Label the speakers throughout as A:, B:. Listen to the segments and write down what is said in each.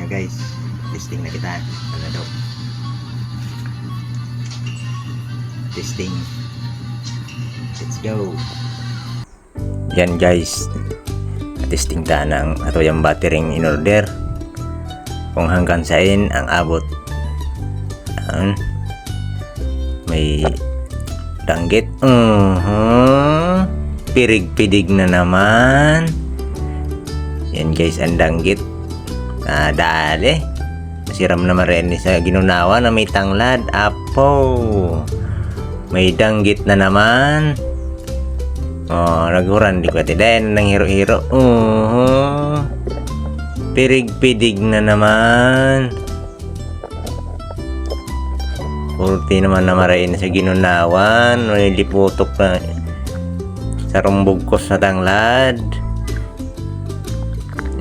A: nga guys, testing na kita. Ano daw? Testing. Let's go. Yan guys, testing ta ng ato yung battery in order kung hanggang saan ang abot. May danggit. Pirig-pidig na naman. Yan guys, ang danggit. Dali. Masiram naman rin sa ginunawa na may tanglad. Apo. May danggit na naman. Naguran di ko din ng hiro-hiro. Pirig-pidig na naman. Purti naman na marain sa ginunawan. May liputok na sa rumbugkos na tanglad.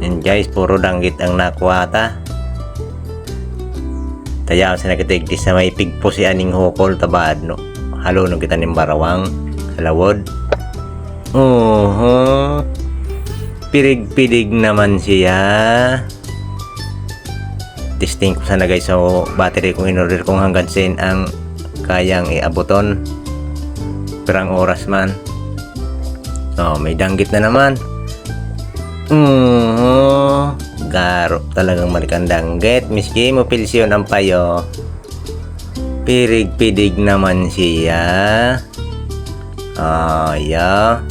A: Yan guys, puro danggit ang nakuha ta. Tayaw sa nakatigtis na may pigpo si aning hukol tabad no. Halo no kita ning barawang halawod. Pirig-pidig naman siya. Testing ko sana guys sa battery kung in-order kung hanggang saan ang kayang iaboton. Perang oras man. May danggit na naman. Garo talagang malikang danggit. Miski mo pilsyon ang payo. Pirig-pidig naman siya. Yeah.